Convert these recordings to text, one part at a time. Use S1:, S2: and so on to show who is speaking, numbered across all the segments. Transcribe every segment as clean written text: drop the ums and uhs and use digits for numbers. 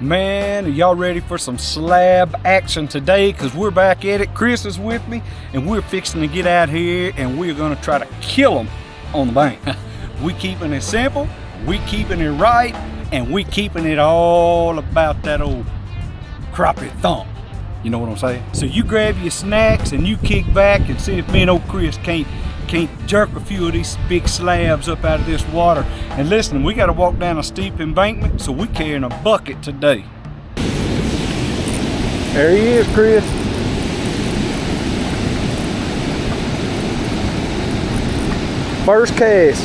S1: Man, are y'all ready for some slab action today? Because we're back at it. Chris is with me, and we're fixing to get out here, and we're going to try to kill them on the bank. We keeping it simple, we keeping it right, and we keeping it all about that old crappie thump. You know what I'm saying? So you grab your snacks and you kick back and see if me and old Chris can't jerk a few of these big slabs up out of this water. And listen, we gotta walk down a steep embankment, so we're carrying a bucket today. There he is, Chris. First cast.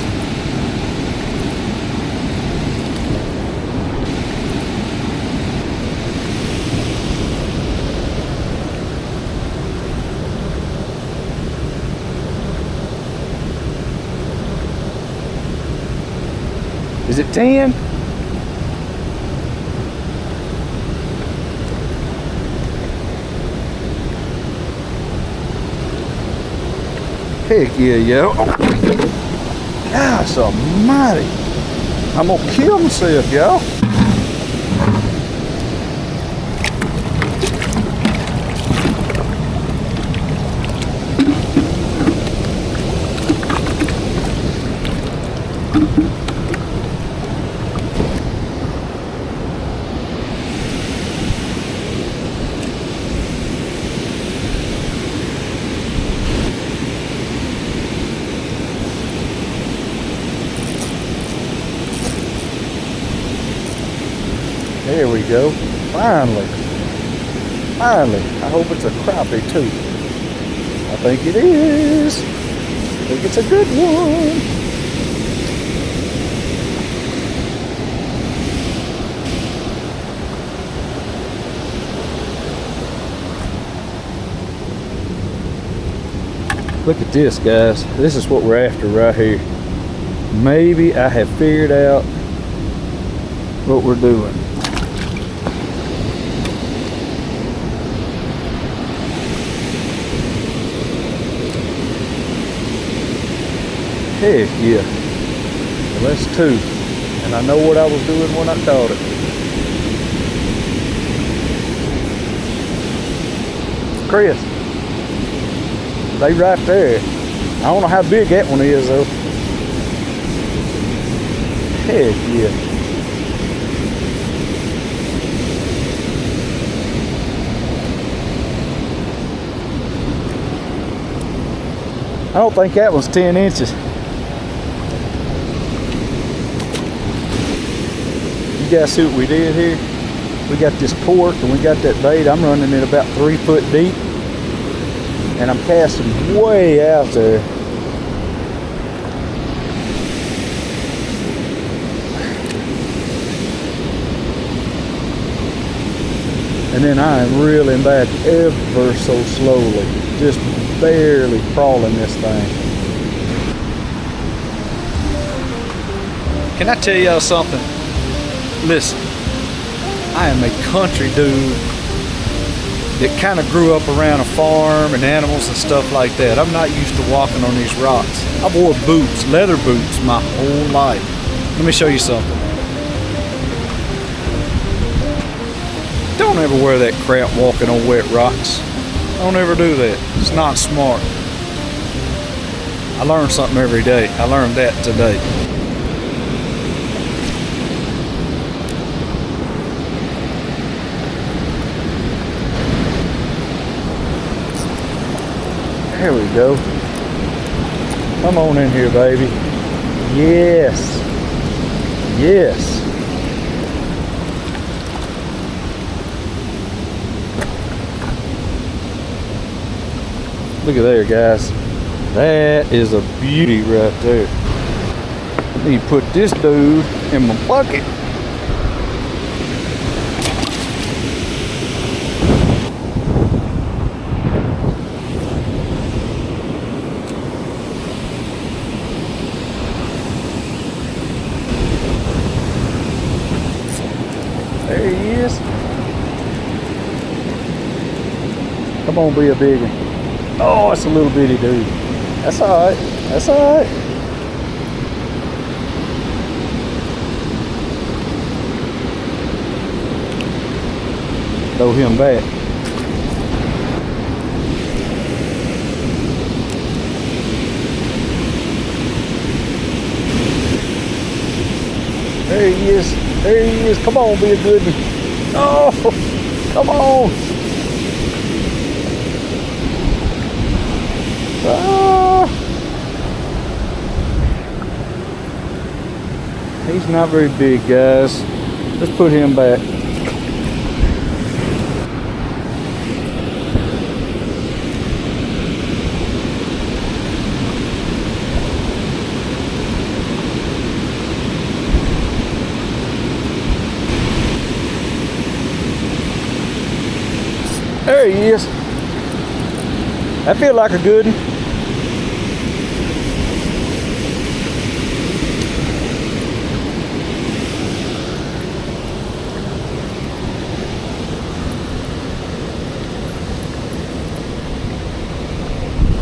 S1: Is it 10? Heck yeah, yo. Gosh almighty. I'm gonna kill myself, y'all. There we go. Finally. Finally. I hope it's a crappie too. I think it is. I think it's a good one. Look at this, guys. This is what we're after right here. Maybe I have figured out what we're doing. Heck yeah. Well, that's 2. And I know what I was doing when I caught it. Chris, they right there. I don't know how big that one is though. Heck yeah. I don't think that was 10 inches. You guys see what we did here? We got this port and we got that bait. I'm running it about 3 foot deep. And I'm casting way out there. And then I am reeling back ever so slowly. Just barely crawling this thing. Can I tell y'all something? Listen, I am a country dude that kind of grew up around a farm and animals and stuff like that. I'm not used to walking on these rocks. I wore boots, leather boots, my whole life. Let me show you something. Don't ever wear that crap walking on wet rocks. Don't ever do that. It's not smart. I learn something every day. I learned that today. There we go. Come on in here, baby. Yes. Yes. Look at there, guys. That is a beauty right there. I need to put this dude in my bucket. There he is. Come on, be a big one. Oh, it's a little bitty dude. That's all right. That's all right. Throw him back. There he is. There he is. Come on, be a good one. Oh, come on. Ah. He's not very big, guys. Let's put him back. There he is. That feel like a good one.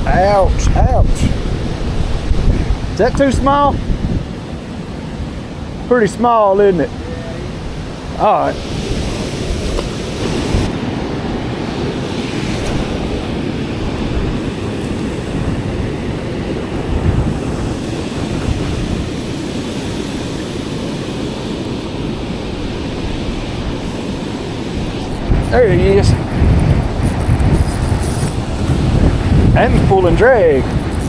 S1: Ouch, ouch. Is that too small? Pretty small, isn't it? All right. There he is. And he's pulling drag.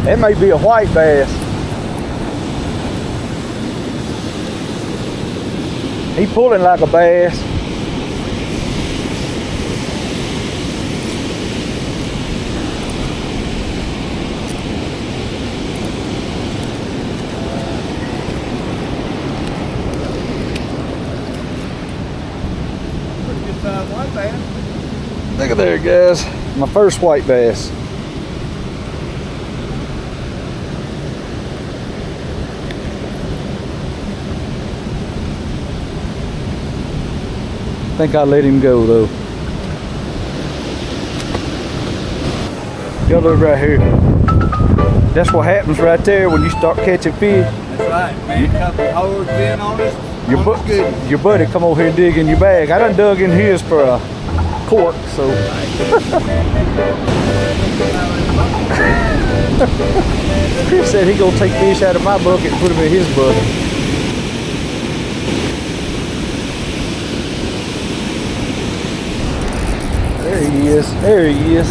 S1: That may be a white bass. He pulling like a bass.
S2: Pretty good size white bass.
S1: Look at there, guys. My first white bass. I think I'll let him go though. Go look right here. That's what happens right there when you start catching fish.
S2: That's right, man. Couple holes in on us.
S1: Your buddy come over here and dig in your bag. I done dug in his for a cork, so. Chris said he gonna take fish out of my bucket and put them in his bucket. There he is. There he is.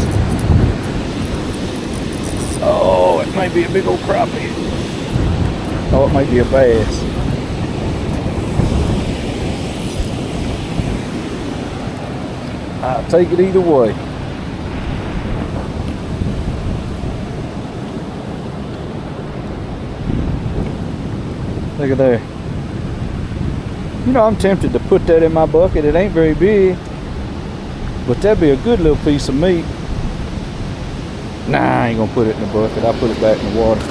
S1: Oh, it might be a big old crappie. Oh, it might be a bass. I'll take it either way. Look at there. You know, I'm tempted to put that in my bucket. It ain't very big, but that'd be a good little piece of meat. Nah, I ain't gonna put it in the bucket. I'll put it back in the water.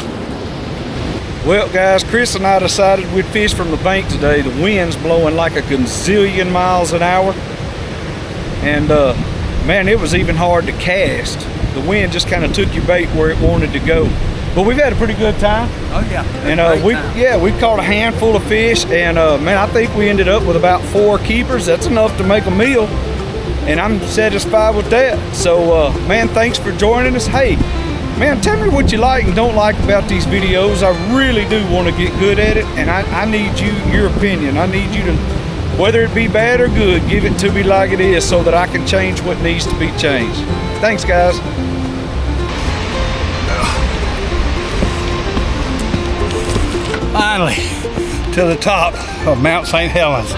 S1: Well, guys, Chris and I decided we'd fish from the bank today. The wind's blowing like a gazillion miles an hour. And man, it was even hard to cast. The wind just kind of took your bait where it wanted to go. But we've had a pretty good time.
S2: Oh yeah.
S1: And we caught a handful of fish, and man, I think we ended up with about 4 keepers. That's enough to make a meal, and I'm satisfied with that. So man, thanks for joining us. Hey, man, tell me what you like and don't like about these videos. I really do want to get good at it, and I need your opinion. I need you to, whether it be bad or good, give it to me like it is so that I can change what needs to be changed. Thanks, guys.
S2: Finally, to the top of Mount St. Helens.